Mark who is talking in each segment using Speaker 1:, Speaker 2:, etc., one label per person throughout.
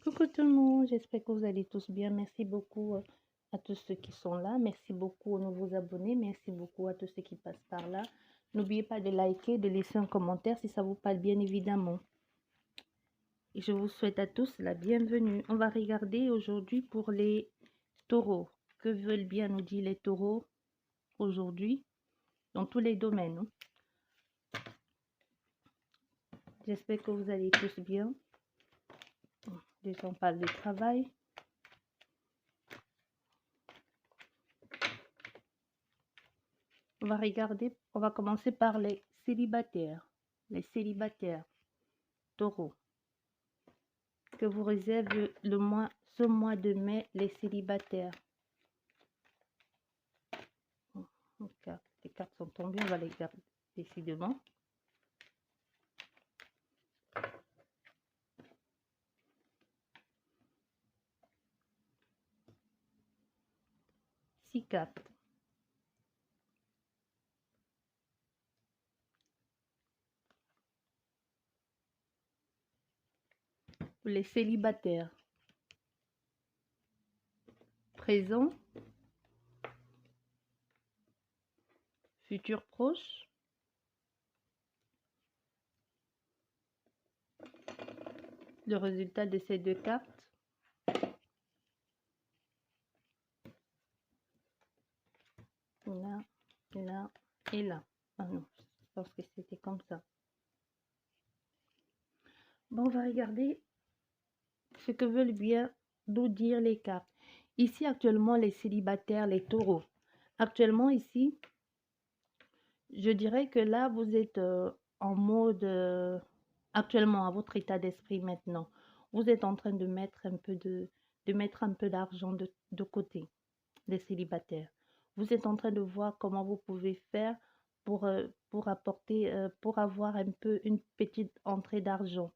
Speaker 1: Coucou tout le monde, j'espère que vous allez tous bien. Merci beaucoup à tous ceux qui sont là. Merci beaucoup aux nouveaux abonnés. Merci beaucoup à tous ceux qui passent par là. N'oubliez pas de liker, de laisser un commentaire si ça vous parle bien évidemment. Et je vous souhaite à tous la bienvenue. On va regarder aujourd'hui pour les taureaux. Que veulent bien nous dire les taureaux aujourd'hui dans tous les domaines, hein. J'espère que vous allez tous bien. Déjà on parle de travail. On va regarder, on va commencer par les célibataires. Les célibataires, taureaux. Que vous réserve ce mois de mai, les célibataires. Les cartes sont tombées, on va les garder décidément. Six cartes. Pour les célibataires. Présent. Futur proche. Le résultat de ces deux cartes. Là, là et là. Ah non, je pense que c'était comme ça. Bon, on va regarder ce que veulent bien nous dire les cartes. Ici, actuellement, les célibataires, les taureaux. Actuellement, ici, je dirais que là, vous êtes en mode, actuellement, à votre état d'esprit maintenant. Vous êtes en train de mettre un peu d'argent de côté, les célibataires. Vous êtes en train de voir comment vous pouvez faire pour apporter, pour avoir un peu une petite entrée d'argent.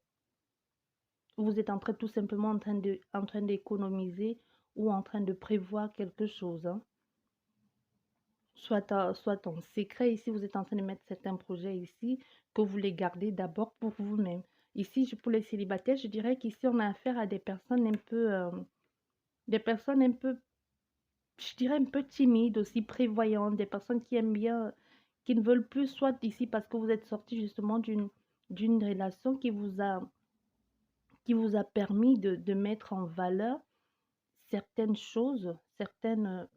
Speaker 1: Vous êtes en train tout simplement en train d'économiser ou en train de prévoir quelque chose, hein. Soit en secret, ici vous êtes en train de mettre certains projets ici que vous les gardez d'abord pour vous-même. Ici, pour les célibataires, je dirais qu'ici on a affaire à des personnes un peu, je dirais un peu timides aussi, prévoyantes, des personnes qui aiment bien, qui ne veulent plus, soit ici parce que vous êtes sorti justement d'une relation qui vous a permis de mettre en valeur certaines choses, certaines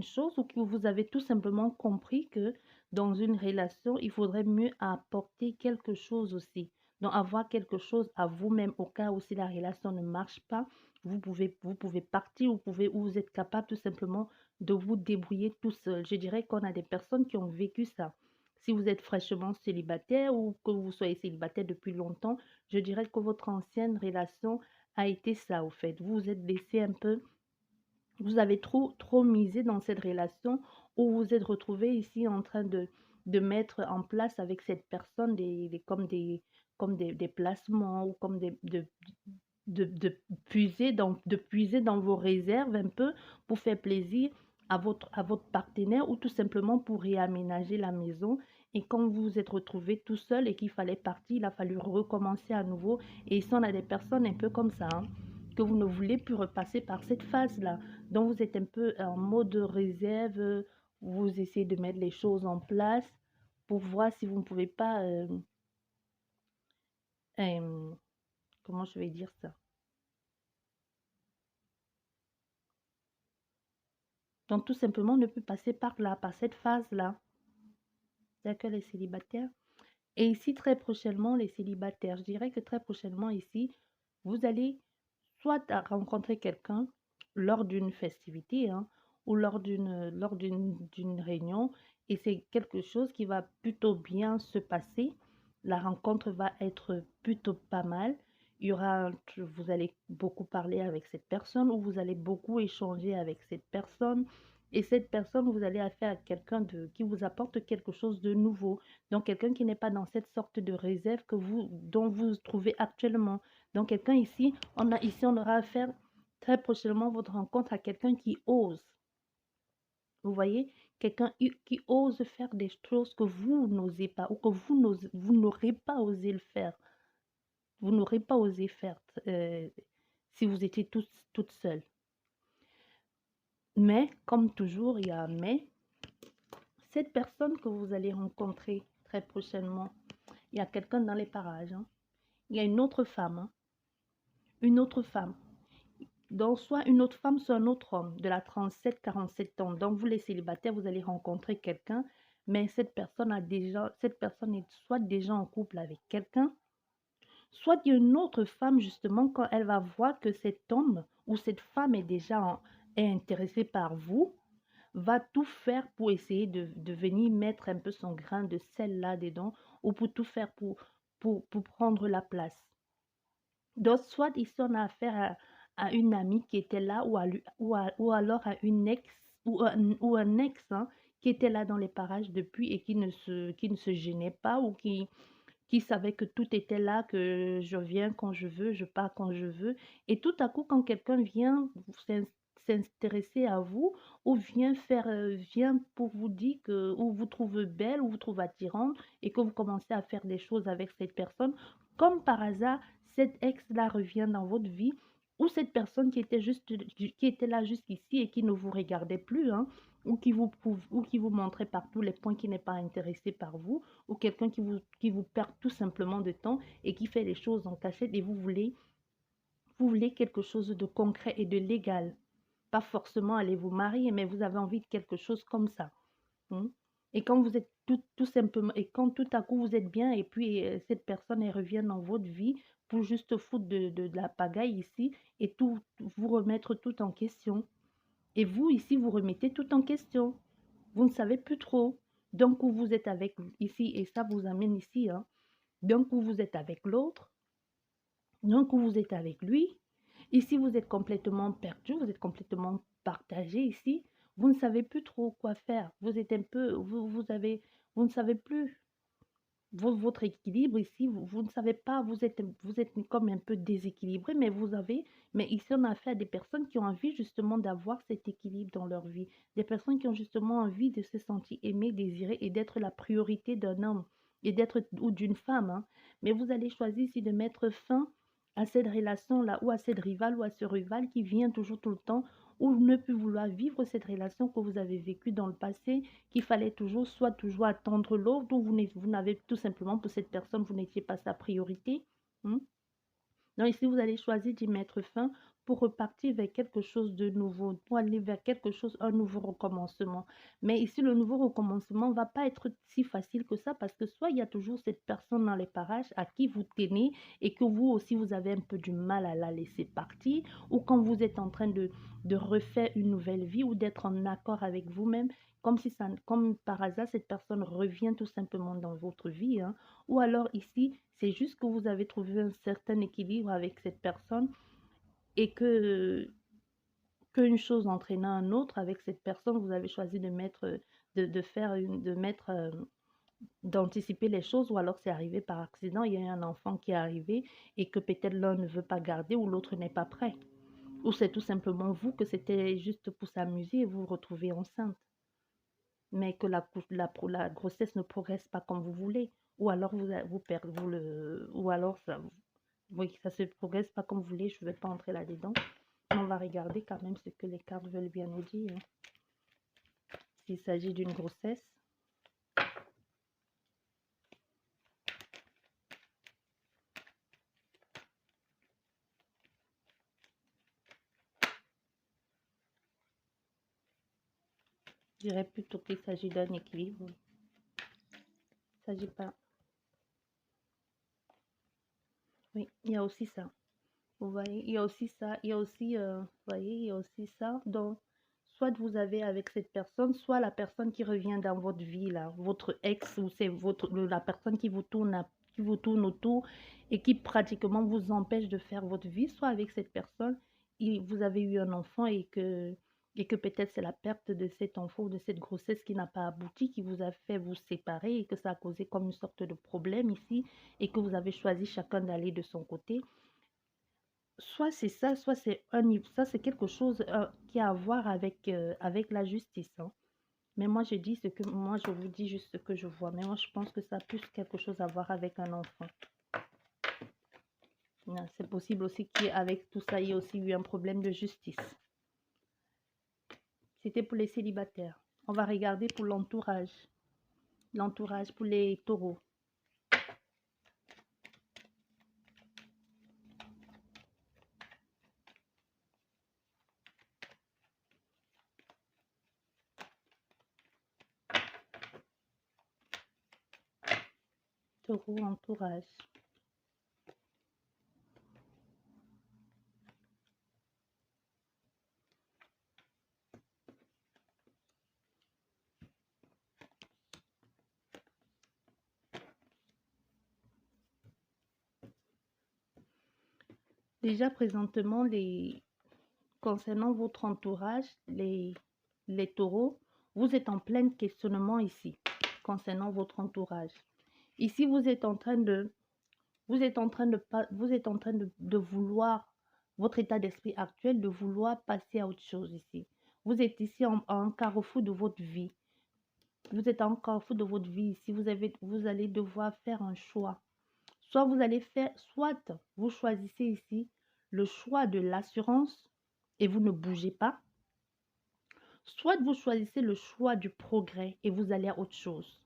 Speaker 1: choses, ou que vous avez tout simplement compris que dans une relation, il faudrait mieux apporter quelque chose aussi. Donc, avoir quelque chose à vous-même au cas où si la relation ne marche pas, vous pouvez partir, ou vous êtes capable tout simplement de vous débrouiller tout seul. Je dirais qu'on a des personnes qui ont vécu ça. Si vous êtes fraîchement célibataire ou que vous soyez célibataire depuis longtemps, je dirais que votre ancienne relation a été ça au fait. Vous vous êtes laissé un peu, vous avez trop misé dans cette relation, où vous êtes retrouvé ici en train de mettre en place avec cette personne des placements, ou comme de puiser dans vos réserves un peu pour faire plaisir à votre partenaire, ou tout simplement pour réaménager la maison. Et quand vous vous êtes retrouvé tout seul et qu'il fallait partir, il a fallu recommencer à nouveau. Et ici, on a des personnes un peu comme ça, hein, que vous ne voulez plus repasser par cette phase-là. Donc, vous êtes un peu en mode réserve, vous essayez de mettre les choses en place pour voir si vous ne pouvez pas, euh, comment je vais dire ça? Donc, tout simplement, ne plus passer par là, par cette phase-là. D'accord, les célibataires. Et ici, très prochainement, les célibataires, je dirais que très prochainement, ici, vous allez soit rencontrer quelqu'un lors d'une festivité, hein, ou d'une réunion, et c'est quelque chose qui va plutôt bien se passer. La rencontre va être plutôt pas mal. Vous allez beaucoup parler avec cette personne, ou vous allez beaucoup échanger avec cette personne. Et cette personne, vous allez affaire à quelqu'un qui vous apporte quelque chose de nouveau. Donc, quelqu'un qui n'est pas dans cette sorte de réserve dont vous vous trouvez actuellement. Donc, quelqu'un ici, on aura affaire très prochainement votre rencontre à quelqu'un qui ose. Vous voyez, quelqu'un qui ose faire des choses que vous n'osez pas, ou que vous n'aurez pas osé le faire. Vous n'aurez pas osé faire si vous étiez toute seule. Mais, comme toujours, il y a un mais. Cette personne que vous allez rencontrer très prochainement, il y a quelqu'un dans les parages. Hein. Il y a une autre femme. Hein. Une autre femme. Donc, soit une autre femme, soit un autre homme de la 37-47 ans. Donc, vous les célibataires, vous allez rencontrer quelqu'un, mais cette personne est soit déjà en couple avec quelqu'un, soit il y a une autre femme, justement, quand elle va voir que cet homme ou cette femme est intéressée par vous, va tout faire pour essayer de venir mettre un peu son grain de sel là-dedans ou pour tout faire pour prendre la place. Donc, soit ici, on a affaire à une amie qui était là ou alors à une ex ou un ex hein, qui était là dans les parages depuis et qui ne se gênait pas ou qui savait que tout était là, que je viens quand je veux, je pars quand je veux. Et tout à coup, quand quelqu'un vient s'intéresser à vous ou vient pour vous dire que ou vous trouve belle ou vous trouve attirante et que vous commencez à faire des choses avec cette personne, comme par hasard, cette ex-là revient dans votre vie ou cette personne qui était là jusqu'ici et qui ne vous regardait plus, hein, ou qui vous montrait par tous les points qui n'est pas intéressé par vous, ou quelqu'un qui vous perd tout simplement de temps et qui fait les choses en cachette et vous voulez quelque chose de concret et de légal. Pas forcément aller vous marier, mais vous avez envie de quelque chose comme ça. Hein. Et quand vous êtes tout simplement, et quand tout à coup vous êtes bien, et puis cette personne elle revient dans votre vie pour juste foutre de la pagaille ici et tout vous remettre tout en question. Et vous ici, vous remettez tout en question. Vous ne savez plus trop. Donc, où vous êtes avec ici, et ça vous amène ici, hein. Donc, où vous êtes avec l'autre, donc où vous êtes avec lui. Ici, vous êtes complètement perdu, vous êtes complètement partagé ici. Vous ne savez plus trop quoi faire. Vous êtes un peu, vous ne savez plus votre équilibre ici, vous ne savez pas, vous êtes comme un peu déséquilibré, mais ici on a affaire à des personnes qui ont envie justement d'avoir cet équilibre dans leur vie, des personnes qui ont justement envie de se sentir aimées, désirées et d'être la priorité d'un homme et d'être ou d'une femme. Hein. Mais vous allez choisir ici de mettre fin à cette relation-là ou à cette rivale ou à ce rival qui vient toujours tout le temps ou ne plus vouloir vivre cette relation que vous avez vécue dans le passé qu'il fallait toujours attendre l'autre, ou vous n'avez tout simplement pour cette personne, vous n'étiez pas sa priorité. Hein. Donc ici, vous allez choisir d'y mettre fin pour repartir vers quelque chose de nouveau, pour aller vers quelque chose, un nouveau recommencement. Mais ici, le nouveau recommencement ne va pas être si facile que ça parce que soit il y a toujours cette personne dans les parages à qui vous tenez et que vous aussi, vous avez un peu du mal à la laisser partir, ou quand vous êtes en train de refaire une nouvelle vie ou d'être en accord avec vous-même, comme par hasard, cette personne revient tout simplement dans votre vie. Hein. Ou alors ici, c'est juste que vous avez trouvé un certain équilibre avec cette personne et qu'une chose entraînant un autre avec cette personne, vous avez choisi d'anticiper les choses, ou alors c'est arrivé par accident, il y a eu un enfant qui est arrivé et que peut-être l'un ne veut pas garder ou l'autre n'est pas prêt. Ou c'est tout simplement vous que c'était juste pour s'amuser et vous vous retrouvez enceinte, mais que la grossesse ne progresse pas comme vous voulez, ou alors vous perdez, ou alors oui, ça se progresse pas comme vous voulez, je ne vais pas entrer là-dedans. On va regarder quand même ce que les cartes veulent bien nous dire. Hein. S'il s'agit d'une grossesse. Je dirais plutôt qu'il s'agit d'un équilibre. Il ne s'agit pas. Oui, il y a aussi ça. Vous voyez, il y a aussi ça. Il y a aussi, vous voyez, il y a aussi ça. Donc, soit vous avez avec cette personne, soit la personne qui revient dans votre vie, là, votre ex, ou c'est la personne qui vous tourne autour et qui pratiquement vous empêche de faire votre vie, soit avec cette personne, vous avez eu un enfant et que peut-être c'est la perte de cet enfant ou de cette grossesse qui n'a pas abouti, qui vous a fait vous séparer et que ça a causé comme une sorte de problème ici et que vous avez choisi chacun d'aller de son côté. Soit c'est ça, soit ça c'est quelque chose qui a à voir avec la justice. Hein. Mais moi je vous dis juste ce que je vois. Mais moi je pense que ça a plus quelque chose à voir avec un enfant. C'est possible aussi qu'avec tout ça, il y ait aussi eu un problème de justice. C'était pour les célibataires. On va regarder pour l'entourage. L'entourage pour les taureaux. Taureau, entourage. Déjà présentement, concernant votre entourage, les taureaux, vous êtes en plein questionnement ici, concernant votre entourage. Ici, vous êtes en train de vouloir, votre état d'esprit actuel, de vouloir passer à autre chose ici. Vous êtes ici en carrefour de votre vie. Vous êtes en carrefour de votre vie ici. Vous allez devoir faire un choix. Soit vous choisissez ici le choix de l'assurance et vous ne bougez pas. Soit vous choisissez le choix du progrès et vous allez à autre chose.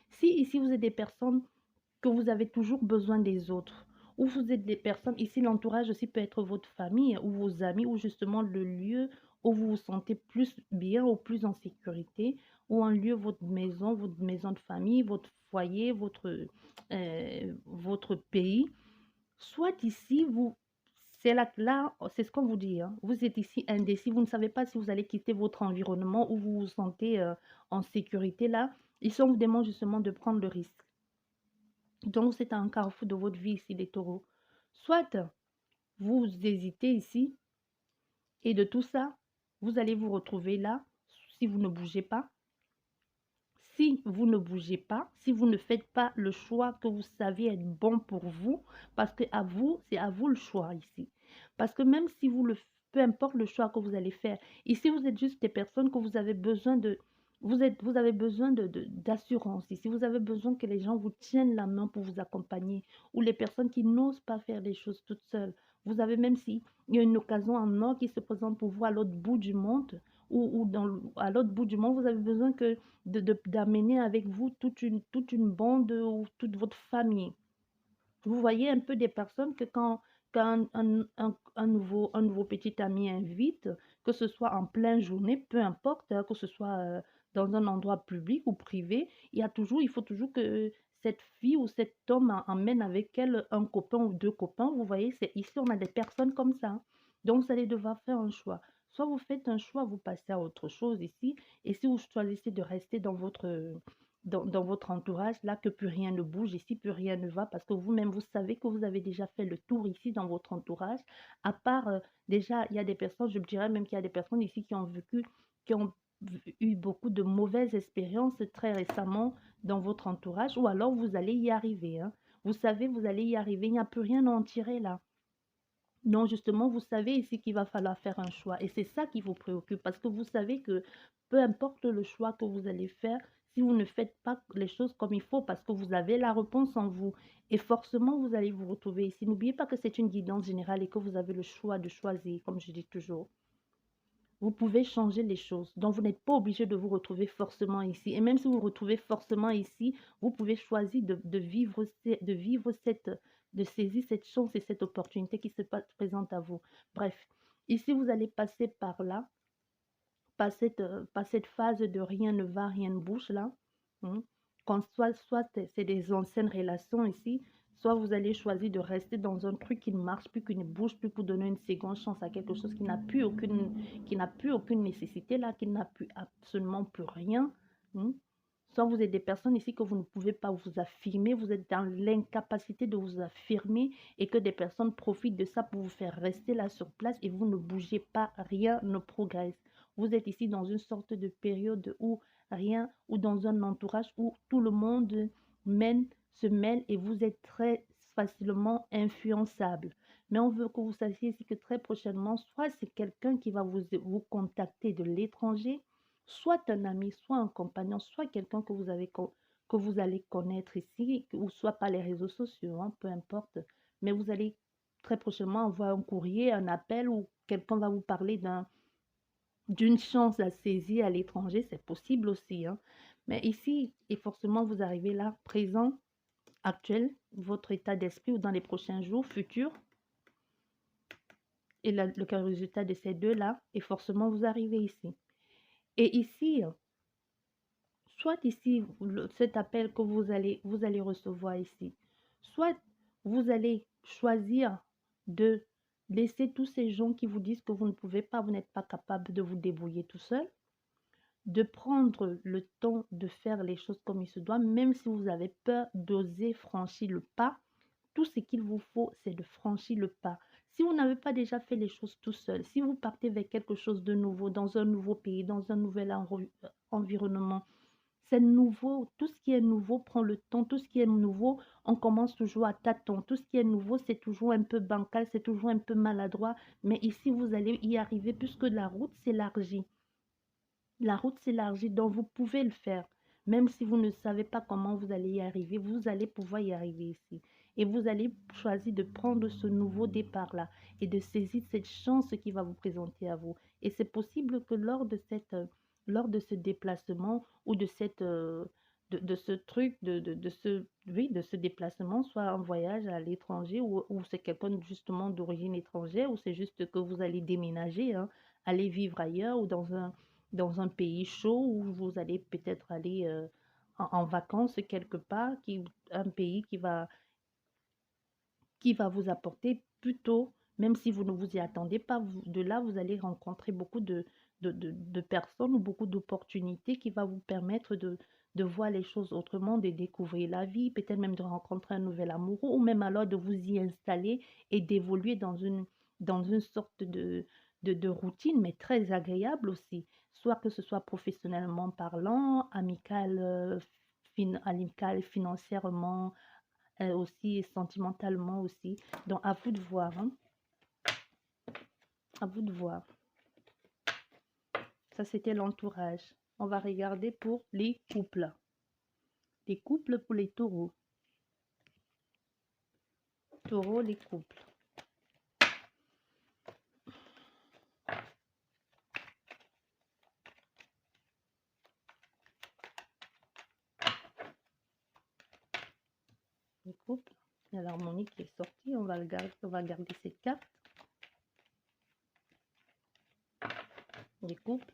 Speaker 1: Si ici vous êtes des personnes que vous avez toujours besoin des autres, ou vous êtes des personnes, ici l'entourage aussi peut être votre famille ou vos amis, ou justement le lieu où vous vous sentez plus bien ou plus en sécurité, ou un lieu, votre maison de famille, votre foyer, votre pays. Soit ici, c'est ce qu'on vous dit, hein. Vous êtes ici indécis, vous ne savez pas si vous allez quitter votre environnement où vous vous sentez en sécurité là. Ici, on vous demande justement de prendre le risque. Donc, c'est un carrefour de votre vie ici, les taureaux. Soit vous hésitez ici et de tout ça, vous allez vous retrouver là si vous ne bougez pas. Si vous ne bougez pas, si vous ne faites pas le choix que vous savez être bon pour vous, parce que c'est à vous le choix ici. Parce que même si peu importe le choix que vous allez faire, ici vous êtes juste des personnes que vous avez besoin vous avez besoin d'assurance. Ici, vous avez besoin que les gens vous tiennent la main pour vous accompagner, ou les personnes qui n'osent pas faire les choses toutes seules. Vous avez, même s'il y a une occasion en or qui se présente pour vous à l'autre bout du monde, ou à l'autre bout du monde, vous avez besoin d'amener avec vous toute une bande ou toute votre famille. Vous voyez un peu des personnes que quand un nouveau petit ami invite, que ce soit en pleine journée, peu importe, hein, que ce soit dans un endroit public ou privé, il faut toujours que cette fille ou cet homme emmène avec elle un copain ou deux copains. Vous voyez, ici, on a des personnes comme ça, hein. Donc, vous allez devoir faire un choix. Soit vous faites un choix, vous passez à autre chose ici. Et si vous choisissez de rester dans votre entourage, là, que plus rien ne bouge ici, plus rien ne va, parce que vous-même, vous savez que vous avez déjà fait le tour ici dans votre entourage. À part, déjà, il y a des personnes, je me dirais même qu'il y a des personnes ici qui ont eu beaucoup de mauvaises expériences très récemment dans votre entourage, ou alors vous allez y arriver, hein. Vous savez, vous allez y arriver, il n'y a plus rien à en tirer là. Non, justement, vous savez ici qu'il va falloir faire un choix. Et c'est ça qui vous préoccupe, parce que vous savez que peu importe le choix que vous allez faire, si vous ne faites pas les choses comme il faut, parce que vous avez la réponse en vous, et forcément vous allez vous retrouver ici. N'oubliez pas que c'est une guidance générale et que vous avez le choix de choisir, comme je dis toujours. Vous pouvez changer les choses. Donc, vous n'êtes pas obligé de vous retrouver forcément ici. Et même si vous vous retrouvez forcément ici, vous pouvez choisir de saisir cette chance et cette opportunité qui se présente à vous. Bref, ici, vous allez passer par là, par cette phase de rien ne va, rien ne bouge là, hein. Quand soit c'est des anciennes relations ici, soit vous allez choisir de rester dans un truc qui ne marche plus, qui ne bouge plus, pour donner une seconde chance à quelque chose qui n'a plus aucune nécessité là, qui n'a plus absolument plus rien, hein. Soit vous êtes des personnes ici que vous ne pouvez pas vous affirmer, vous êtes dans l'incapacité de vous affirmer, et que des personnes profitent de ça pour vous faire rester là sur place et vous ne bougez pas, rien ne progresse. Vous êtes ici dans une sorte de période où rien, ou dans un entourage où tout le monde se mêle, et vous êtes très facilement influençable. Mais on veut que vous sachiez ici que très prochainement, soit c'est quelqu'un qui va vous contacter de l'étranger, soit un ami, soit un compagnon, soit quelqu'un que vous allez connaître ici, ou soit par les réseaux sociaux, hein, peu importe. Mais vous allez très prochainement envoie un courrier, un appel ou quelqu'un va vous parler d'une chance à saisir à l'étranger, c'est possible aussi, hein. Mais ici, et forcément, vous arrivez là, présent, actuel, votre état d'esprit ou dans les prochains jours, futurs, et le résultat de ces deux-là, et forcément, vous arrivez ici. Et ici, soit ici, cet appel que vous allez recevoir ici, soit vous allez choisir de laisser tous ces gens qui vous disent que vous ne pouvez pas, vous n'êtes pas capable de vous débrouiller tout seul, de prendre le temps de faire les choses comme il se doit, même si vous avez peur d'oser franchir le pas. Tout ce qu'il vous faut, c'est de franchir le pas. Si vous n'avez pas déjà fait les choses tout seul, si vous partez vers quelque chose de nouveau, dans un nouveau pays, dans un nouvel environnement, c'est nouveau. Tout ce qui est nouveau prend le temps. Tout ce qui est nouveau, on commence toujours à tâtons. Tout ce qui est nouveau, c'est toujours un peu bancal, c'est toujours un peu maladroit. Mais ici, vous allez y arriver puisque la route s'élargit. La route s'élargit, donc vous pouvez le faire. Même si vous ne savez pas comment vous allez y arriver, vous allez pouvoir y arriver ici. Et vous allez choisir de prendre ce nouveau départ-là et de saisir cette chance qui va vous présenter à vous. Et c'est possible que lors de ce déplacement ou de ce truc, de ce déplacement, soit un voyage à l'étranger ou c'est quelqu'un justement d'origine étrangère ou c'est juste que vous allez déménager, hein, aller vivre ailleurs ou dans un pays chaud où vous allez peut-être aller en vacances quelque part, un pays qui va vous apporter plutôt, même si vous ne vous y attendez pas, de là, vous allez rencontrer beaucoup de personnes ou beaucoup d'opportunités qui va vous permettre de voir les choses autrement, de découvrir la vie, peut-être même de rencontrer un nouvel amoureux ou même alors de vous y installer et d'évoluer dans une sorte de routine, mais très agréable aussi, soit que ce soit professionnellement parlant, amical, financièrement, aussi sentimentalement aussi. Donc, à vous de voir, hein. À vous de voir. Ça, c'était l'entourage. On va regarder pour les couples. Les couples pour les taureaux. Taureaux, les couples. Les couples. Il y a l'harmonie qui est sortie. On va garder cette carte. Les couples.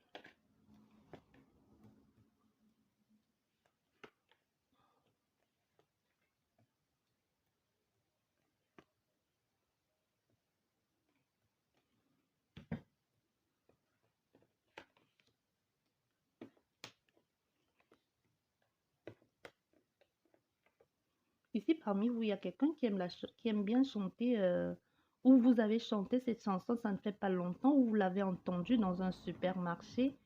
Speaker 1: Ici, parmi vous, il y a quelqu'un qui aime bien chanter, ou vous avez chanté cette chanson, ça ne fait pas longtemps, ou vous l'avez entendue dans un supermarché.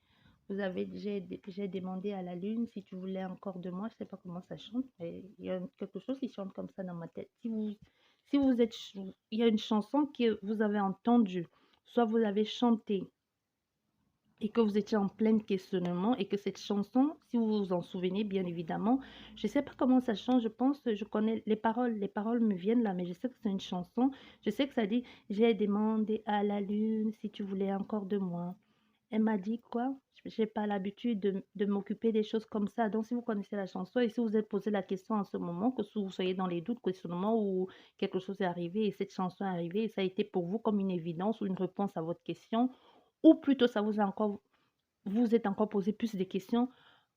Speaker 1: J'ai demandé à la lune si tu voulais encore de moi. Je sais pas comment ça chante, mais il y a quelque chose qui chante comme ça dans ma tête. Si vous êtes, il y a une chanson que vous avez entendue, soit vous l'avez chantée et que vous étiez en plein questionnement et que cette chanson, si vous vous en souvenez, bien évidemment, je sais pas comment ça chante. Je pense, je connais les paroles me viennent là, mais je sais que c'est une chanson. Je sais que ça dit, j'ai demandé à la lune si tu voulais encore de moi. Elle m'a dit quoi? J'ai pas l'habitude de m'occuper des choses comme ça. Donc, si vous connaissez la chanson et si vous êtes posé la question en ce moment, que si vous soyez dans les doutes, questionnement ou quelque chose est arrivé et cette chanson est arrivée et ça a été pour vous comme une évidence ou une réponse à votre question, ou plutôt ça vous êtes encore posé plus de questions,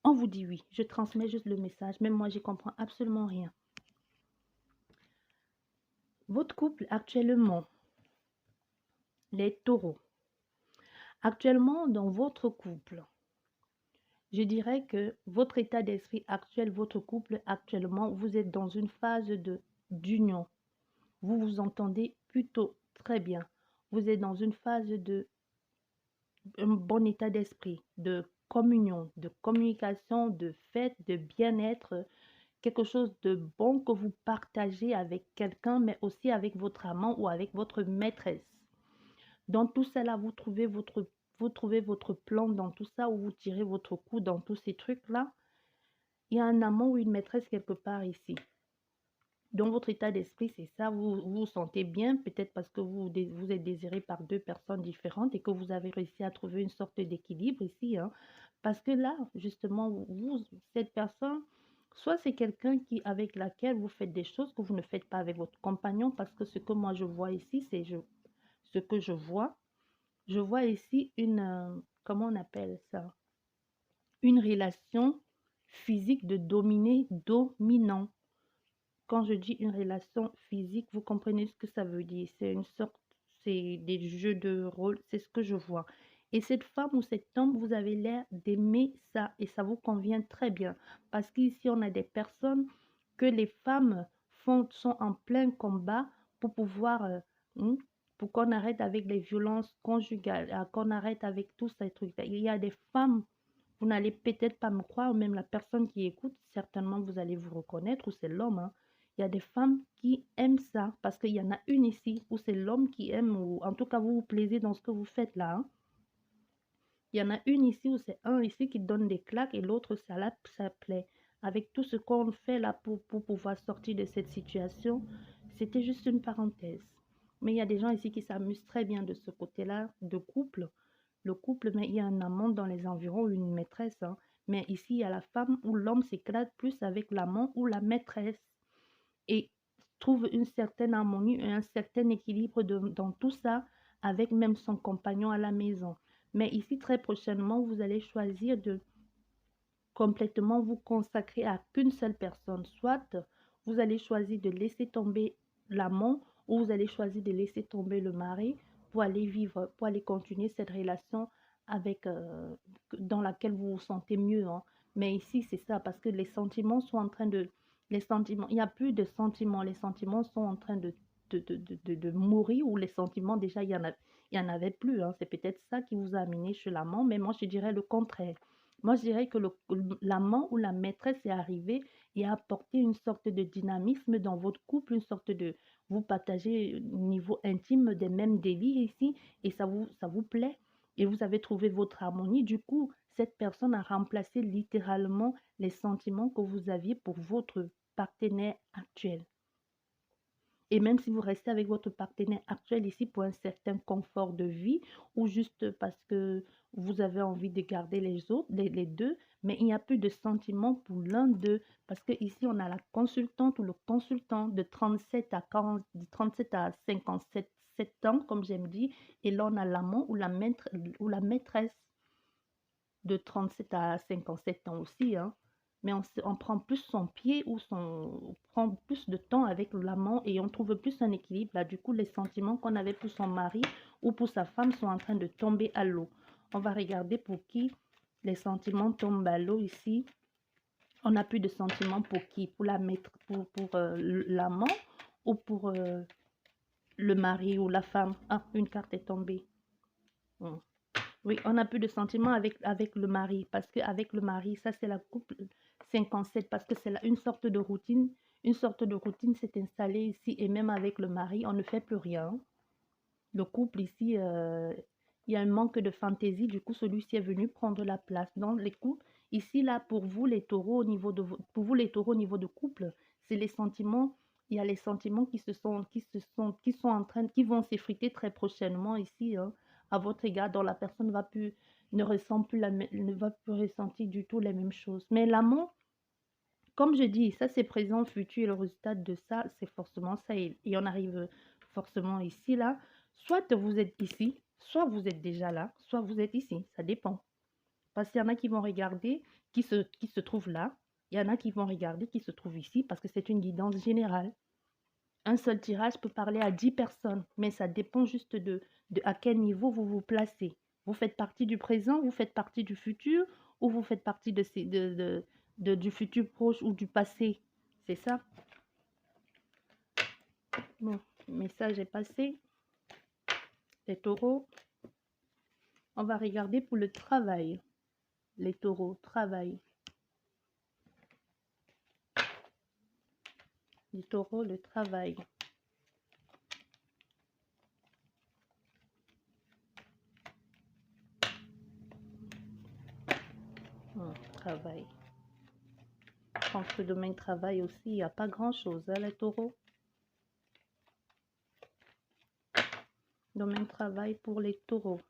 Speaker 1: on vous dit oui. Je transmets juste le message. Même moi, j'y comprends absolument rien. Votre couple actuellement, les taureaux. Actuellement, dans votre couple, je dirais que votre état d'esprit actuel, votre couple actuellement, vous êtes dans une phase d'union. Vous vous entendez plutôt très bien. Vous êtes dans une phase de un bon état d'esprit, de communion, de communication, de fête, de bien-être, quelque chose de bon que vous partagez avec quelqu'un, mais aussi avec votre amant ou avec votre maîtresse. Dans tout cela, vous trouvez votre plan dans tout ça, où vous tirez votre coup dans tous ces trucs-là. Il y a un amant ou une maîtresse quelque part ici. Dans votre état d'esprit, c'est ça, vous vous sentez bien, peut-être parce que vous êtes désiré par deux personnes différentes et que vous avez réussi à trouver une sorte d'équilibre ici, hein. Parce que là, justement, cette personne, soit c'est quelqu'un avec laquelle vous faites des choses que vous ne faites pas avec votre compagnon, parce que ce que moi je vois ici, ce que je vois ici comment on appelle ça? Une relation physique de dominant. Quand je dis une relation physique, vous comprenez ce que ça veut dire. C'est des jeux de rôle, c'est ce que je vois. Et cette femme ou cet homme, vous avez l'air d'aimer ça et ça vous convient très bien. Parce qu'ici, on a des personnes que les femmes sont en plein combat pour pouvoir, hmm, pour qu'on arrête avec les violences conjugales, qu'on arrête avec tous ces trucs. Il y a des femmes, vous n'allez peut-être pas me croire, même la personne qui écoute, certainement vous allez vous reconnaître, ou c'est l'homme, hein. Il y a des femmes qui aiment ça, parce qu'il y en a une ici où c'est l'homme qui aime, ou en tout cas vous vous plaisez dans ce que vous faites là, hein. Il y en a une ici où c'est un ici qui donne des claques et l'autre ça plaît. Avec tout ce qu'on fait là pour pouvoir sortir de cette situation, c'était juste une parenthèse. Mais il y a des gens ici qui s'amusent très bien de ce côté-là, de couple. Le couple, mais il y a un amant dans les environs, une maîtresse, hein. Mais ici, il y a la femme où l'homme s'éclate plus avec l'amant ou la maîtresse et trouve une certaine harmonie et un certain équilibre dans tout ça avec même son compagnon à la maison. Mais ici, très prochainement, vous allez choisir de complètement vous consacrer à qu'une seule personne. Soit vous allez choisir de laisser tomber l'amant ou vous allez choisir de laisser tomber le mari pour aller vivre, pour aller continuer cette relation avec, dans laquelle vous vous sentez mieux, hein. Mais ici, c'est ça, parce que les sentiments sont en train de... Les sentiments, il n'y a plus de sentiments. Les sentiments sont en train de mourir, ou les sentiments, déjà, il y en avait plus, hein. C'est peut-être ça qui vous a amené chez l'amant, mais moi, je dirais le contraire. Moi, je dirais que l'amant ou la maîtresse est arrivé et a apporté une sorte de dynamisme dans votre couple, une sorte de... Vous partagez au niveau intime des mêmes délires ici et ça vous plaît et vous avez trouvé votre harmonie. Du coup, cette personne a remplacé littéralement les sentiments que vous aviez pour votre partenaire actuel. Et même si vous restez avec votre partenaire actuel ici pour un certain confort de vie ou juste parce que vous avez envie de garder les deux, mais il n'y a plus de sentiments pour l'un d'eux. Parce que ici, on a la consultante ou le consultant de 37 à 40, de 37 à 57 ans, comme j'aime dire. Et là, on a l'amant ou la maîtresse de 37 à 57 ans aussi, hein. Mais on prend plus son pied ou on prend plus de temps avec l'amant et on trouve plus un équilibre. Là, du coup, les sentiments qu'on avait pour son mari ou pour sa femme sont en train de tomber à l'eau. On va regarder pour qui les sentiments tombent à l'eau ici. On n'a plus de sentiments pour qui? Pour l'amant ou pour le mari ou la femme? Ah, une carte est tombée. Oui, on n'a plus de sentiments avec le mari, parce qu'avec le mari, ça c'est la couple 57, parce que c'est une sorte de routine. Une sorte de routine s'est installée ici, et même avec le mari, on ne fait plus rien. Le couple ici, il y a un manque de fantaisie, du coup celui-ci est venu prendre la place. Dans les couples, ici, là, pour vous les taureaux, pour vous les taureaux au niveau de couple, c'est les sentiments. Il y a les sentiments qui sont en train, qui vont s'effriter très prochainement ici, hein, à votre égard, dont la personne ne ressent plus ne va plus ressentir du tout les mêmes choses. Mais l'amour, comme je dis, ça c'est présent, futur, et le résultat de ça, c'est forcément ça. Et on arrive forcément ici, là. Soit vous êtes ici, soit vous êtes déjà là, soit vous êtes ici. Ça dépend. Parce qu'il y en a qui vont regarder, qui se trouvent là. Il y en a qui vont regarder, qui se trouvent ici, parce que c'est une guidance générale. Un seul tirage peut parler à 10 personnes, mais ça dépend juste de à quel niveau vous vous placez. Vous faites partie du présent, vous faites partie du futur, ou vous faites partie du futur proche ou du passé. C'est ça? Bon, le message est passé. Les taureaux. On va regarder pour le travail. Les taureaux, travail. Les taureaux, le travail. Travail. Entre domaine travail aussi, il n'y a pas grand-chose, hein, les taureaux. Domaine travail pour les taureaux.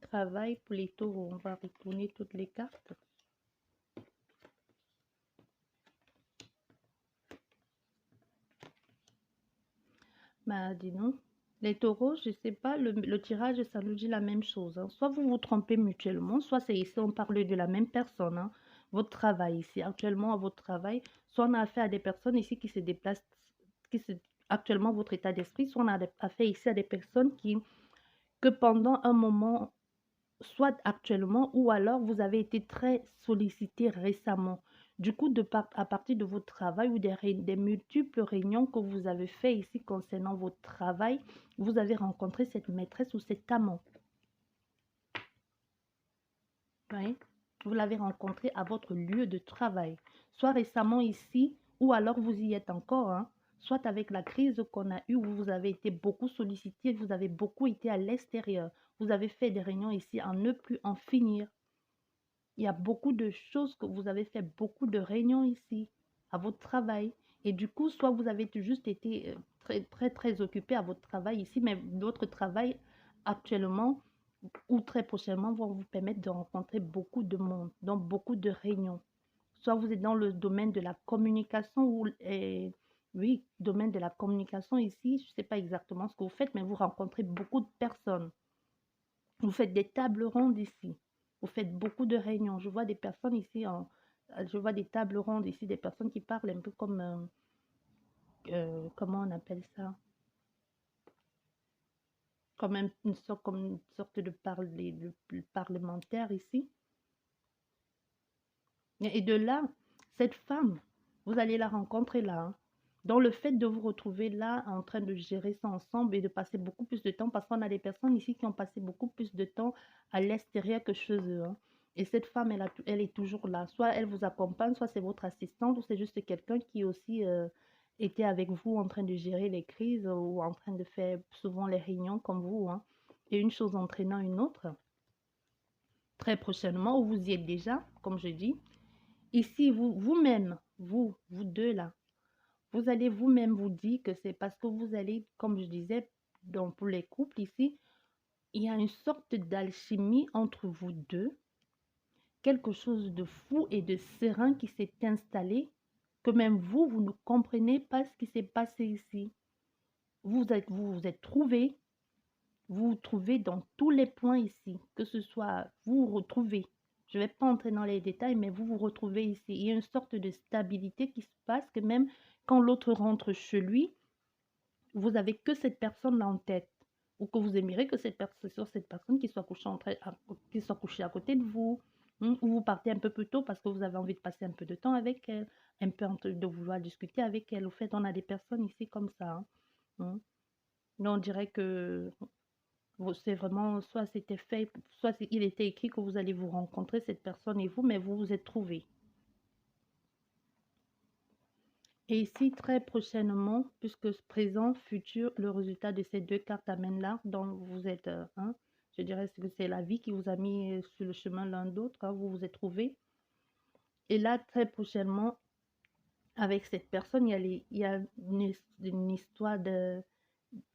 Speaker 1: Travail pour les taureaux. On va retourner toutes les cartes. Bah, dis donc. Les taureaux, je sais pas, le tirage, ça nous dit la même chose, hein. Soit vous vous trompez mutuellement, soit c'est ici, on parle de la même personne, hein. Votre travail ici, actuellement à votre travail, soit on a affaire à des personnes ici qui se déplacent, actuellement votre état d'esprit, soit on a affaire ici à des personnes que pendant un moment, soit actuellement, ou alors vous avez été très sollicité récemment. Du coup, à partir de votre travail ou des multiples réunions que vous avez fait ici concernant votre travail, vous avez rencontré cette maîtresse ou cet amant. Oui. Vous l'avez rencontré à votre lieu de travail, soit récemment ici, ou alors vous y êtes encore, hein. Soit avec la crise qu'on a eue, où vous avez été beaucoup sollicité, vous avez beaucoup été à l'extérieur. Vous avez fait des réunions ici à ne plus en finir. Il y a beaucoup de choses que vous avez fait, beaucoup de réunions ici, à votre travail. Et du coup, soit vous avez juste été très occupé à votre travail ici, mais votre travail actuellement ou très prochainement vont vous permettre de rencontrer beaucoup de monde, donc beaucoup de réunions. Soit vous êtes dans le domaine de la communication ou, oui, domaine de la communication ici, je ne sais pas exactement ce que vous faites, mais vous rencontrez beaucoup de personnes. Vous faites des tables rondes ici. Vous faites beaucoup de réunions. Je vois des personnes ici, je vois des tables rondes ici, des personnes qui parlent un peu comme, comment on appelle ça? Comme comme une sorte de parlementaire ici. Et de là, cette femme, vous allez la rencontrer là, hein. Dans le fait de vous retrouver là en train de gérer ça ensemble et de passer beaucoup plus de temps, parce qu'on a des personnes ici qui ont passé beaucoup plus de temps à l'extérieur que chez eux, hein. Et cette femme, elle est toujours là. Soit elle vous accompagne, soit c'est votre assistante, ou c'est juste quelqu'un qui aussi était avec vous en train de gérer les crises ou en train de faire souvent les réunions comme vous, hein. Et une chose entraînant une autre, très prochainement, ou vous y êtes déjà, comme je dis. Ici, vous-même, vous deux là, vous allez vous-même vous dire que c'est parce que vous allez, comme je disais, donc pour les couples ici, il y a une sorte d'alchimie entre vous deux, quelque chose de fou et de serein qui s'est installé, que même vous ne comprenez pas ce qui s'est passé ici. Vous êtes trouvés, vous vous trouvez dans tous les points ici, que ce soit vous retrouvez. Je ne vais pas entrer dans les détails, mais vous vous retrouvez ici. Il y a une sorte de stabilité qui se passe que même quand l'autre rentre chez lui, vous n'avez que cette personne-là en tête. Ou que vous aimeriez que cette personne qui soit couchée à côté de vous. Ou vous partez un peu plus tôt parce que vous avez envie de passer un peu de temps avec elle, un peu de vouloir discuter avec elle. Au fait, on a des personnes ici comme ça, hein. Mais on dirait que c'est vraiment, soit c'était fait, soit il était écrit que vous allez vous rencontrer, cette personne et vous, mais vous vous êtes trouvés. Et ici, très prochainement, puisque présent, futur, le résultat de ces deux cartes amène là, dont vous êtes un. Je dirais que c'est la vie qui vous a mis sur le chemin l'un d'autre, hein, vous vous êtes trouvés. Et là, très prochainement, avec cette personne, il y a une histoire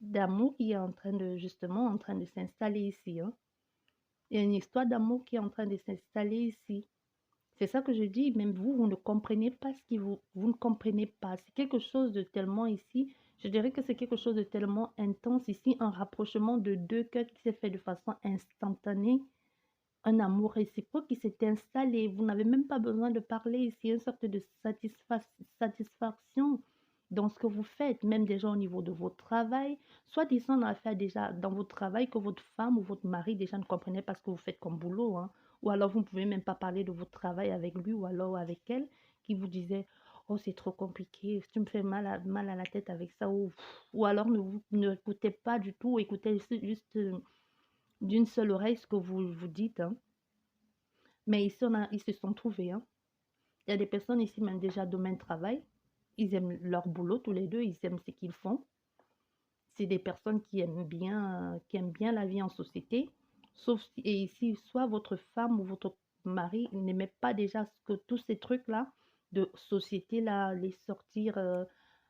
Speaker 1: d'amour qui est en train de, justement, en train de s'installer ici, hein. Il y a une histoire d'amour qui est en train de s'installer ici. C'est ça que je dis, même vous, vous ne comprenez pas ce qui vous ne comprenez pas. C'est quelque chose de tellement ici, je dirais que c'est quelque chose de tellement intense ici, un rapprochement de deux cœurs qui s'est fait de façon instantanée, un amour réciproque qui s'est installé. Vous n'avez même pas besoin de parler ici, une sorte de satisfaction dans ce que vous faites, même déjà au niveau de votre travail. Soit disant on a fait déjà dans votre travail que votre femme ou votre mari déjà ne comprenait pas ce que vous faites comme boulot, hein. Ou alors vous ne pouvez même pas parler de votre travail avec lui ou alors avec elle qui vous disait oh c'est trop compliqué, tu me fais mal à la tête avec ça, ou alors ne écoutez pas du tout, écoutez juste d'une seule oreille ce que vous dites, hein. Mais ici, ils se sont trouvés, hein. Il y a des personnes ici, même déjà domaine travail. Ils aiment leur boulot tous les deux, ils aiment ce qu'ils font. C'est des personnes qui aiment bien la vie en société. Sauf si, et si soit votre femme ou votre mari n'aimait pas déjà tous ces trucs-là de société-là, les sortir,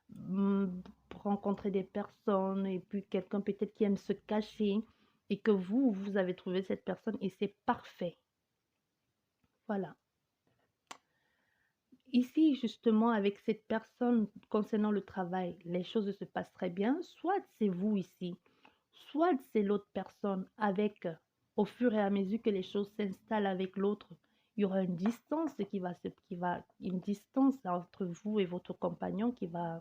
Speaker 1: mm, rencontrer des personnes, et puis quelqu'un peut-être qui aime se cacher, et que vous avez trouvé cette personne et c'est parfait. Voilà. Ici, justement, avec cette personne concernant le travail, les choses se passent très bien. Soit c'est vous ici, soit c'est l'autre personne avec, au fur et à mesure que les choses s'installent avec l'autre, il y aura une distance une distance entre vous et votre compagnon qui va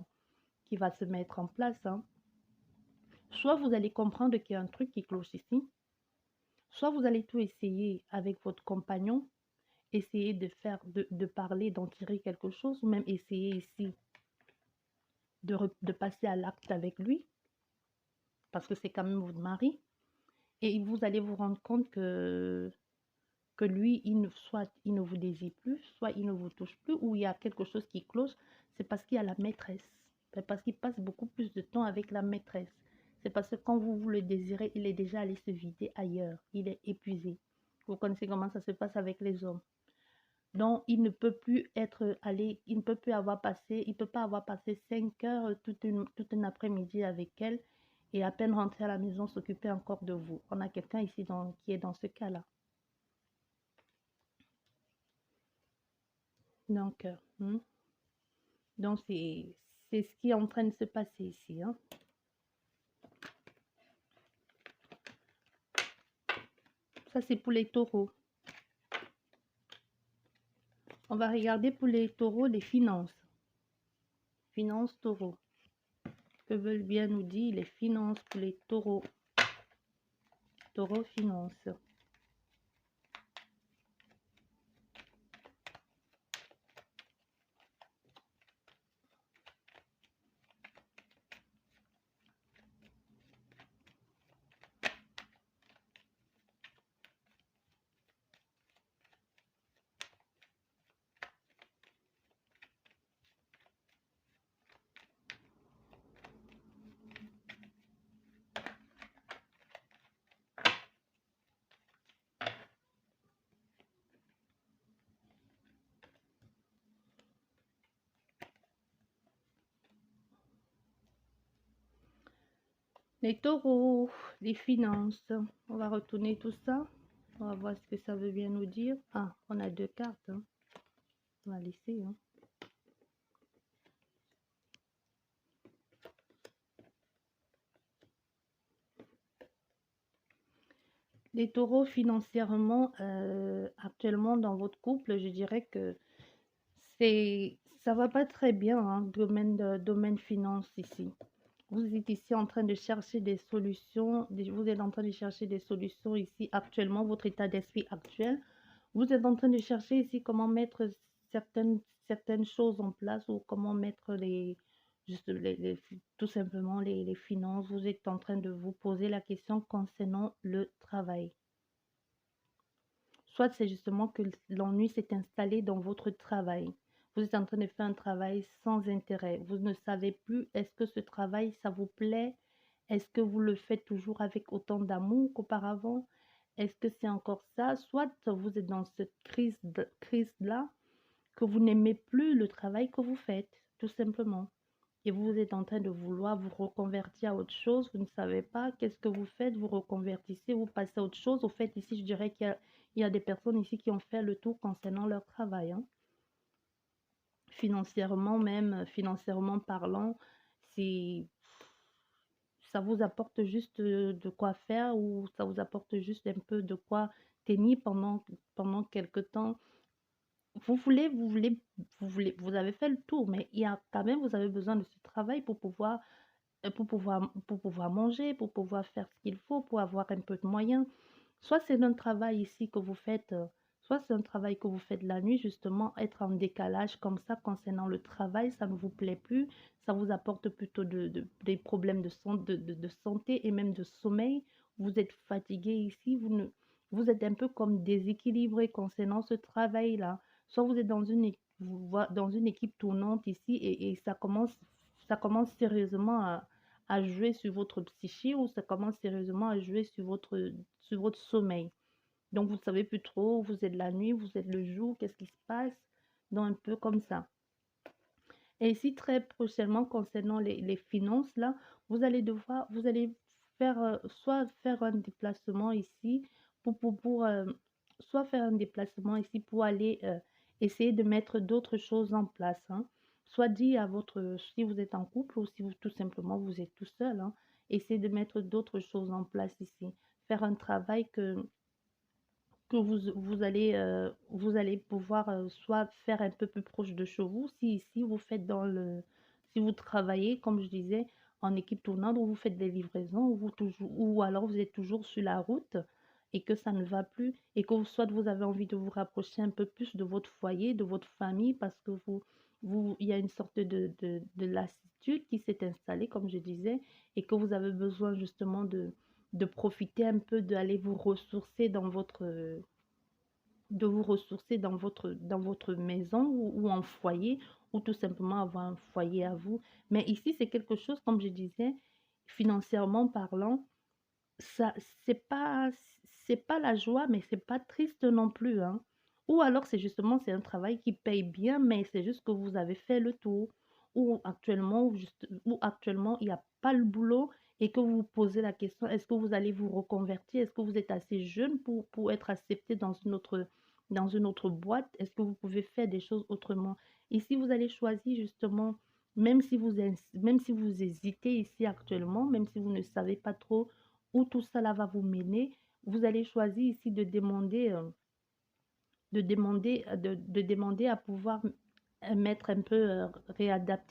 Speaker 1: se mettre en place, hein. Soit vous allez comprendre qu'il y a un truc qui cloche ici, soit vous allez tout essayer avec votre compagnon, essayer de parler, d'en tirer quelque chose, ou même essayer ici de passer à l'acte avec lui, parce que c'est quand même votre mari, et vous allez vous rendre compte que lui, soit il ne vous désire plus, soit il ne vous touche plus, ou il y a quelque chose qui cloche, c'est parce qu'il y a la maîtresse. C'est parce qu'il passe beaucoup plus de temps avec la maîtresse. C'est parce que quand vous le désirez, il est déjà allé se vider ailleurs. Il est épuisé. Vous connaissez comment ça se passe avec les hommes. Donc, il ne peut plus être allé, il ne peut plus avoir passé, il peut pas avoir passé 5 heures toute une après-midi avec elle et à peine rentrer à la maison s'occuper encore de vous. On a quelqu'un ici qui est dans ce cas-là. Donc, donc c'est ce qui est en train de se passer ici, hein. Ça, c'est pour les taureaux. On va regarder pour les taureaux les finances. Finances taureaux. Que veulent bien nous dire les finances pour les taureaux? Taureaux finances. Les taureaux, les finances. On va retourner tout ça. On va voir ce que ça veut bien nous dire. Ah, on a 2 cartes, hein. On va laisser, hein. Les taureaux financièrement, actuellement dans votre couple, je dirais que ça va pas très bien, hein, domaine finance ici. Vous êtes ici en train de chercher des solutions, vous êtes en train de chercher des solutions ici actuellement, votre état d'esprit actuel. Vous êtes en train de chercher ici comment mettre certaines choses en place, ou comment mettre juste tout simplement les finances. Vous êtes en train de vous poser la question concernant le travail. Soit c'est justement que l'ennui s'est installé dans votre travail. Vous êtes en train de faire un travail sans intérêt. Vous ne savez plus, est-ce que ce travail, ça vous plaît? Est-ce que vous le faites toujours avec autant d'amour qu'auparavant? Est-ce que c'est encore ça? Soit vous êtes dans cette crise-là, que vous n'aimez plus le travail que vous faites, tout simplement. Et vous êtes en train de vouloir vous reconvertir à autre chose, vous ne savez pas qu'est-ce que vous faites, vous reconvertissez, vous passez à autre chose. Au fait, ici, je dirais qu'il y a des personnes ici qui ont fait le tour concernant leur travail, hein. Financièrement même, financièrement parlant, si ça vous apporte juste de quoi faire, ou ça vous apporte juste un peu de quoi tenir pendant quelque temps. Vous avez fait le tour, mais il y a quand même, vous avez besoin de ce travail pour pouvoir manger, pour pouvoir faire ce qu'il faut, pour avoir un peu de moyens. Soit c'est un travail ici que vous faites, soit c'est un travail que vous faites la nuit, justement, être en décalage comme ça concernant le travail, ça ne vous plaît plus, ça vous apporte plutôt des problèmes de santé et même de sommeil. Vous êtes fatigué ici, vous êtes un peu comme déséquilibré concernant ce travail-là. Soit vous êtes dans une vous dans une équipe tournante ici et ça commence sérieusement à jouer sur votre psyché ou ça commence sérieusement à jouer sur votre sommeil. Donc, vous ne savez plus trop, vous êtes la nuit, vous êtes le jour, qu'est-ce qui se passe? Donc, un peu comme ça. Et ici, très prochainement, concernant les finances, là, vous allez faire, soit faire un déplacement ici, soit faire un déplacement ici pour aller essayer de mettre d'autres choses en place, hein. Soit dit à votre, si vous êtes en couple ou si vous, tout simplement vous êtes tout seul, hein, essayez de mettre d'autres choses en place ici. Faire un travail que vous allez pouvoir soit faire un peu plus proche de chez vous, si vous faites si vous travaillez, comme je disais, en équipe tournante, où vous faites des livraisons, ou alors vous êtes toujours sur la route et que ça ne va plus, et que soit vous avez envie de vous rapprocher un peu plus de votre foyer, de votre famille, parce que il y a une sorte de lassitude qui s'est installée, comme je disais, et que vous avez besoin justement de profiter un peu, d'aller vous ressourcer dans votre maison ou en foyer, ou tout simplement avoir un foyer à vous. Mais ici, c'est quelque chose, comme je disais, financièrement parlant, ça, c'est pas la joie, mais c'est pas triste non plus, hein. Ou alors, c'est un travail qui paye bien, mais c'est juste que vous avez fait le tour. Ou actuellement, il n'y a pas le boulot et que vous vous posez la question, est-ce que vous allez vous reconvertir? Est-ce que vous êtes assez jeune pour être accepté dans une autre boîte? Est-ce que vous pouvez faire des choses autrement? Et si vous allez choisir justement, même si vous hésitez ici actuellement, même si vous ne savez pas trop où tout cela va vous mener, vous allez choisir ici de demander à pouvoir mettre un peu,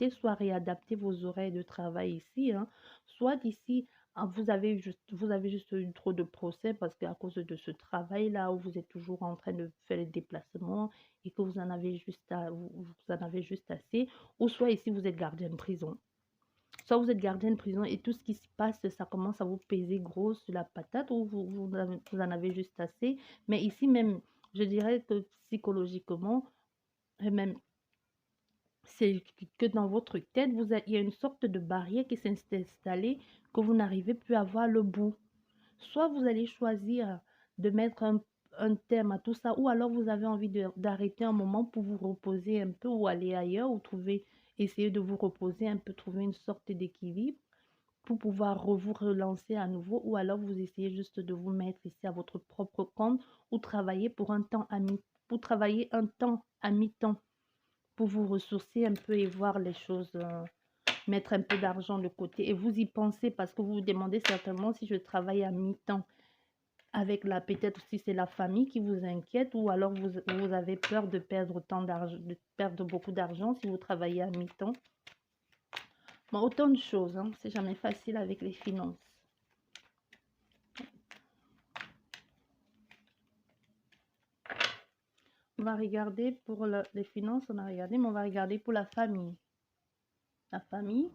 Speaker 1: soit réadapter vos horaires de travail ici, hein, soit ici, vous avez juste eu trop de procès parce qu'à cause de ce travail-là où vous êtes toujours en train de faire les déplacements et que vous en avez juste assez, ou soit ici vous êtes gardien de prison. Soit vous êtes gardien de prison et tout ce qui se passe, ça commence à vous peser gros sur la patate ou vous en avez juste assez. Mais ici même, je dirais que psychologiquement, et même, c'est que dans votre tête, il y a une sorte de barrière qui s'est installée que vous n'arrivez plus à voir le bout. Soit vous allez choisir de mettre un terme à tout ça, ou alors vous avez envie d'arrêter un moment pour vous reposer un peu ou aller ailleurs ou essayer de vous reposer un peu, trouver une sorte d'équilibre pour pouvoir vous relancer à nouveau, ou alors vous essayez juste de vous mettre ici à votre propre compte ou travailler pour travailler un temps à mi-temps pour vous ressourcer un peu et voir les choses, mettre un peu d'argent de côté et vous y pensez parce que vous vous demandez certainement si je travaille à mi-temps avec peut-être si c'est la famille qui vous inquiète ou alors vous avez peur de perdre autant d'argent, de perdre beaucoup d'argent si vous travaillez à mi-temps. Bon, autant de choses, hein. C'est jamais facile avec les finances. On va regarder pour les finances, on a regardé, mais on va regarder pour la famille. La famille,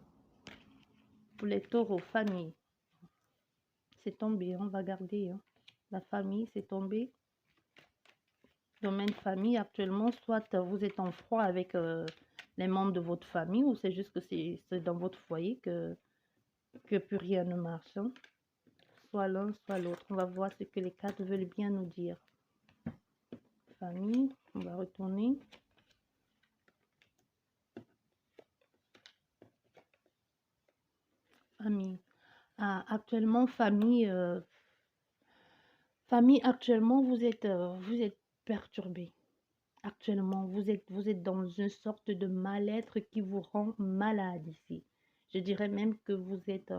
Speaker 1: pour les taureaux, famille. C'est tombé, on va garder. Hein. La famille, c'est tombé. Domaine famille, actuellement, soit vous êtes en froid avec les membres de votre famille ou c'est juste que c'est dans votre foyer que plus rien ne marche. Hein. Soit l'un, soit l'autre. On va voir ce que les cartes veulent bien nous dire. Famille, on va retourner. Famille. Ah, actuellement, famille, actuellement, vous êtes perturbé. Actuellement, vous êtes dans une sorte de mal-être qui vous rend malade ici. Je dirais même que vous êtes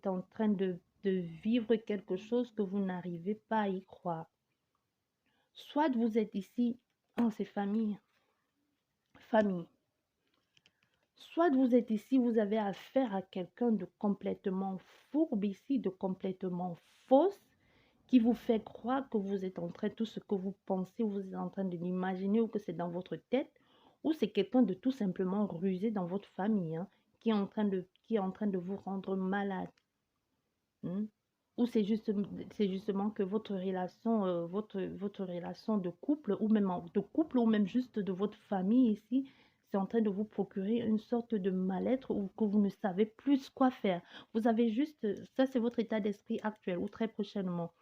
Speaker 1: en train de vivre quelque chose que vous n'arrivez pas à y croire. Soit vous êtes ici, oh, c'est famille, famille. Soit vous êtes ici, vous avez affaire à quelqu'un de complètement fourbe ici, de complètement fausse, qui vous fait croire que vous êtes en train, tout ce que vous pensez, vous êtes en train de l'imaginer ou que c'est dans votre tête, ou c'est quelqu'un de tout simplement rusé dans votre famille, hein, qui est en train de vous rendre malade. Hein. ou c'est justement que votre relation de couple, ou même de couple, ou même juste de votre famille ici, c'est en train de vous procurer une sorte de mal-être ou que vous ne savez plus quoi faire. Vous avez juste, ça c'est votre état d'esprit actuel ou très prochainement.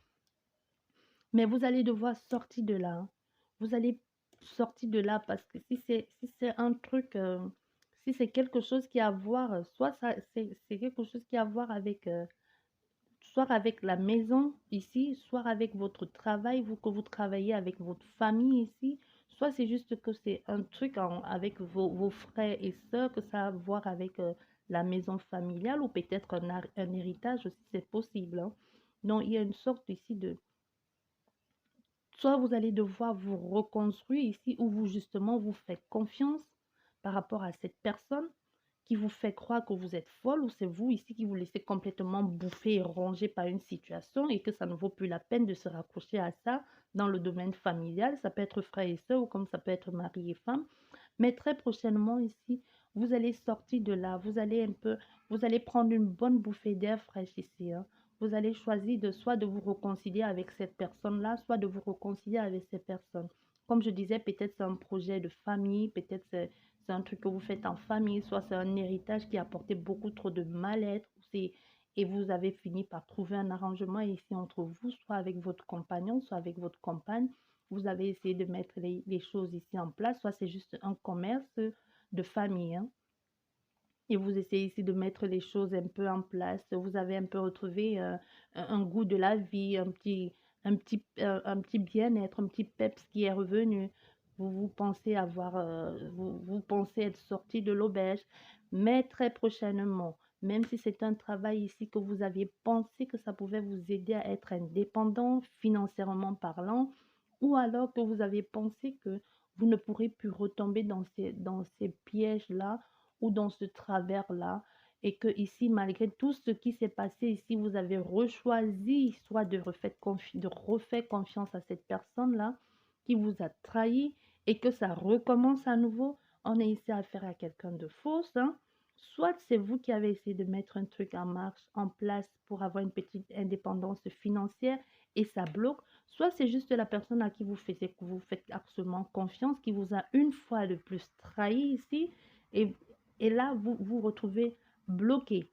Speaker 1: Mais vous allez devoir sortir de là, hein. Vous allez sortir de là parce que si c'est un truc, si c'est quelque chose qui a à voir, soit ça, c'est quelque chose qui a à voir avec, soit avec la maison ici, soit avec votre travail, vous que vous travaillez avec votre famille ici, soit c'est juste que c'est un truc avec vos frères et sœurs, que ça a à voir avec la maison familiale ou peut-être un héritage aussi, c'est possible, hein. Donc, il y a une sorte ici de, soit vous allez devoir vous reconstruire ici, ou vous justement vous faites confiance par rapport à cette personne qui vous fait croire que vous êtes folle, ou c'est vous ici qui vous laissez complètement bouffer et ronger par une situation et que ça ne vaut plus la peine de se raccrocher à ça dans le domaine familial. Ça peut être frère et soeur ou comme ça peut être mari et femme. Mais très prochainement ici, vous allez sortir de là, vous allez prendre une bonne bouffée d'air fraîche ici, hein. Vous allez choisir de soit de vous réconcilier avec cette personne-là, soit de vous réconcilier avec cette personne. Comme je disais, peut-être c'est un projet de famille, peut-être c'est un truc que vous faites en famille, soit c'est un héritage qui a apporté beaucoup trop de mal-être, et vous avez fini par trouver un arrangement ici entre vous, soit avec votre compagnon, soit avec votre compagne. Vous avez essayé de mettre les choses ici en place, soit c'est juste un commerce de famille, hein, et vous essayez ici de mettre les choses un peu en place. Vous avez un peu retrouvé un goût de la vie, un petit bien-être, un petit peps qui est revenu. Vous pensez vous pensez être sorti de l'auberge, mais très prochainement, même si c'est un travail ici que vous aviez pensé que ça pouvait vous aider à être indépendant financièrement parlant, ou alors que vous avez pensé que vous ne pourrez plus retomber dans ces pièges-là ou dans ce travers-là, et que ici, malgré tout ce qui s'est passé ici, vous avez rechoisi soit de refaire confiance à cette personne-là qui vous a trahi, et que ça recommence à nouveau. On a essayé à faire à quelqu'un de fausse, hein. Soit c'est vous qui avez essayé de mettre un truc en marche, en place pour avoir une petite indépendance financière et ça bloque. Soit c'est juste la personne à qui vous faites absolument confiance, qui vous a une fois de plus trahi ici, et là, vous vous retrouvez bloqué.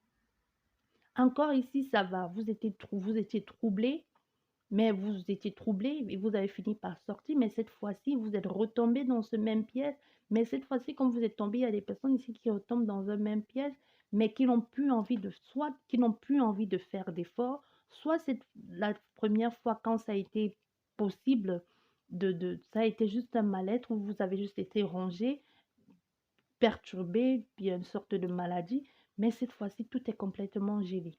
Speaker 1: Encore ici, ça va. Vous étiez troublé, mais vous étiez troublé et vous avez fini par sortir. Mais cette fois-ci, vous êtes retombé dans ce même piège. Mais cette fois-ci, comme vous êtes tombé, il y a des personnes ici qui retombent dans un même piège, mais qui n'ont plus envie qui n'ont plus envie de faire d'efforts, soit c'est la première fois quand ça a été possible, ça a été juste un mal-être où vous avez juste été rongé, perturbé, puis il y a une sorte de maladie, mais cette fois-ci, tout est complètement gelé.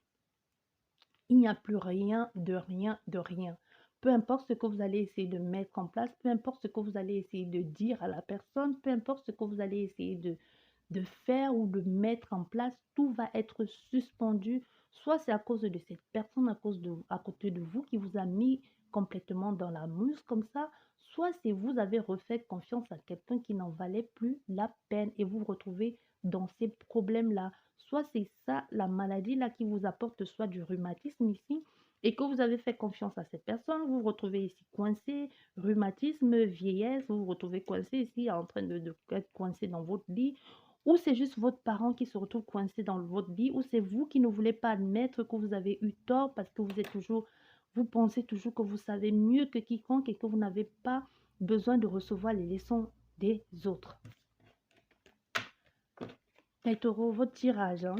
Speaker 1: Il n'y a plus rien, de rien, de rien. Peu importe ce que vous allez essayer de mettre en place, peu importe ce que vous allez essayer de dire à la personne, peu importe ce que vous allez essayer de faire ou de mettre en place, tout va être suspendu. Soit c'est à cause de cette personne, à côté de vous, qui vous a mis complètement dans la mousse comme ça, soit c'est vous avez refait confiance à quelqu'un qui n'en valait plus la peine et vous vous retrouvez dans ces problèmes-là. Soit c'est ça, la maladie là qui vous apporte soit du rhumatisme ici, et que vous avez fait confiance à cette personne, vous vous retrouvez ici coincé, rhumatisme, vieillesse, vous vous retrouvez coincé ici en train de être coincé dans votre lit, ou c'est juste votre parent qui se retrouve coincé dans votre lit, ou c'est vous qui ne voulez pas admettre que vous avez eu tort parce que vous pensez toujours que vous savez mieux que quiconque et que vous n'avez pas besoin de recevoir les leçons des autres. Les taureaux, votre tirage, hein,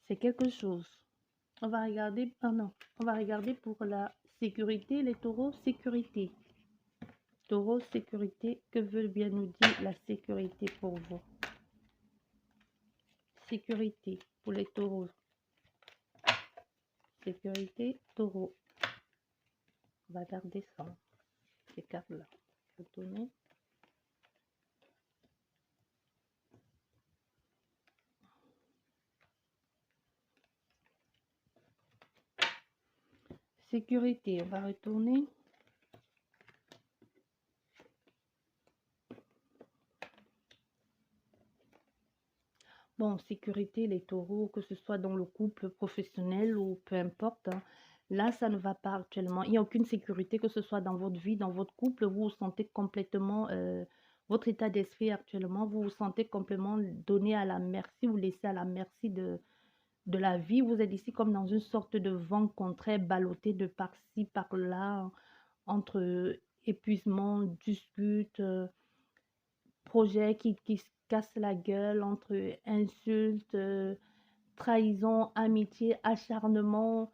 Speaker 1: c'est quelque chose. On va regarder, non, on va regarder pour la sécurité, les taureaux, sécurité. Taureau, sécurité, que veut bien nous dire la sécurité pour vous? Sécurité pour les taureaux. Sécurité, taureau. On va garder ça, ces cartes-là. Retourner. Sécurité, on va retourner. Bon, Bon, sécurité, les taureaux, que ce soit dans le couple professionnel ou peu importe, hein. Là, ça ne va pas actuellement. Il n'y a aucune sécurité, que ce soit dans votre vie, dans votre couple. Vous vous sentez complètement, votre état d'esprit actuellement, vous vous sentez complètement donné à la merci ou laissé à la merci de la vie. Vous êtes ici comme dans une sorte de vent contraire, ballotté de par-ci, par-là, entre épuisement, dispute, projet qui se casse la gueule, entre insultes, trahison, amitié, acharnement,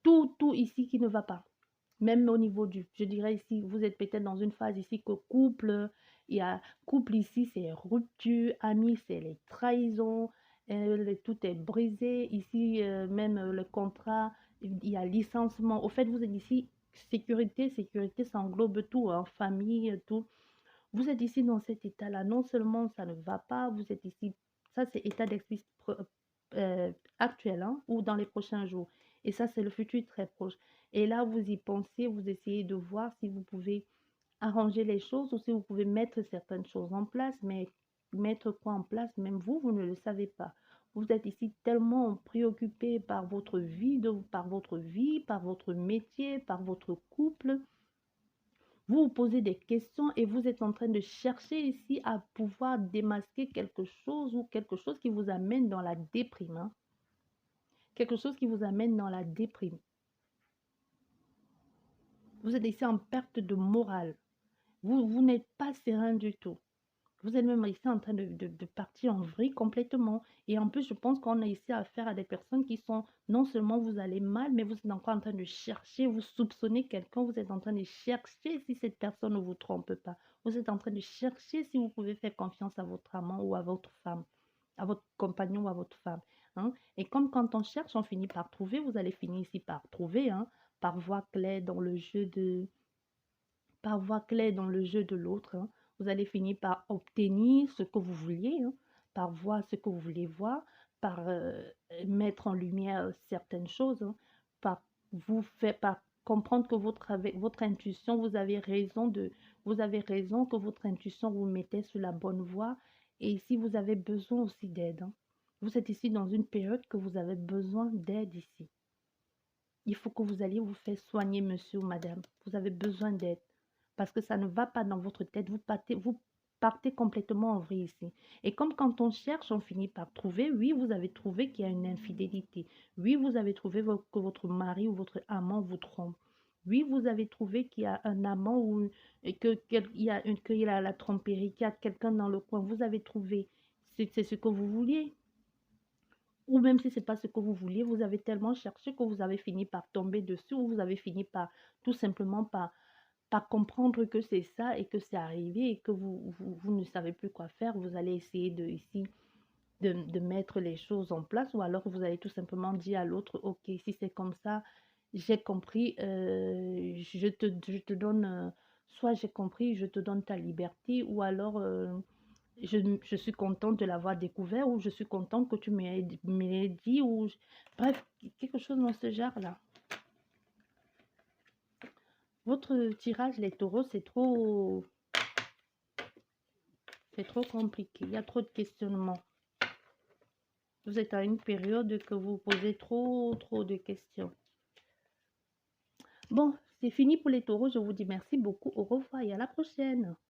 Speaker 1: tout ici qui ne va pas. Même au niveau je dirais ici, vous êtes peut-être dans une phase ici que couple, il y a couple ici, c'est rupture, amis, c'est les trahisons, tout est brisé. Ici, même le contrat, il y a licenciement. Au fait, vous êtes ici, sécurité, ça englobe tout, hein, famille, tout. Vous êtes ici dans cet état-là. Non seulement ça ne va pas, vous êtes ici, ça c'est état d'esprit actuel, hein, ou dans les prochains jours. Et ça, c'est le futur très proche. Et là, vous y pensez, vous essayez de voir si vous pouvez arranger les choses ou si vous pouvez mettre certaines choses en place, mais mettre quoi en place, même vous, vous ne le savez pas. Vous êtes ici tellement préoccupé par votre vie, par votre métier, par votre couple. Vous vous posez des questions et vous êtes en train de chercher ici à pouvoir démasquer quelque chose ou quelque chose qui vous amène dans la déprime, hein. Quelque chose qui vous amène dans la déprime. Vous êtes ici en perte de morale. Vous n'êtes pas serein du tout. Vous êtes même ici en train de partir en vrille complètement. Et en plus, je pense qu'on a ici affaire à des personnes qui sont, non seulement vous allez mal, mais vous êtes encore en train de chercher, vous soupçonnez quelqu'un, vous êtes en train de chercher si cette personne ne vous trompe pas. Vous êtes en train de chercher si vous pouvez faire confiance à votre amant ou à votre femme, à votre compagnon ou à votre femme, hein. Et comme quand on cherche, on finit par trouver, vous allez finir ici par trouver, hein, par voie claire dans le jeu de par voie claire dans le jeu de l'autre, hein. Vous allez finir par obtenir ce que vous vouliez, hein, par voir ce que vous voulez voir, par mettre en lumière certaines choses, hein, par par comprendre que avec votre intuition, vous avez raison que votre intuition vous mettait sur la bonne voie. Et si vous avez besoin aussi d'aide, hein, vous êtes ici dans une période que vous avez besoin d'aide ici. Il faut que vous alliez vous faire soigner, monsieur ou madame. Vous avez besoin d'aide parce que ça ne va pas dans votre tête. Vous partez complètement en vrille ici. Et comme quand on cherche, on finit par trouver. Oui, vous avez trouvé qu'il y a une infidélité. Oui, vous avez trouvé que votre mari ou votre amant vous trompe. Oui, vous avez trouvé qu'il y a un amant ou qu'il y a la tromperie, qu'il y a quelqu'un dans le coin. Vous avez trouvé. C'est ce que vous vouliez. Ou même si ce n'est pas ce que vous vouliez, vous avez tellement cherché que vous avez fini par tomber dessus ou vous avez fini par tout simplement par comprendre que c'est ça et que c'est arrivé et que vous ne savez plus quoi faire. Vous allez essayer de mettre les choses en place ou alors vous allez tout simplement dire à l'autre, ok, si c'est comme ça, j'ai compris, je te donne, soit j'ai compris, je te donne ta liberté ou alors je suis contente de l'avoir découvert ou je suis contente que tu m'aies dit ou bref, quelque chose dans ce genre-là. Votre tirage, les taureaux, c'est trop compliqué. Il y a trop de questionnements. Vous êtes à une période que vous posez trop de questions. Bon, c'est fini pour les taureaux. Je vous dis merci beaucoup. Au revoir et à la prochaine.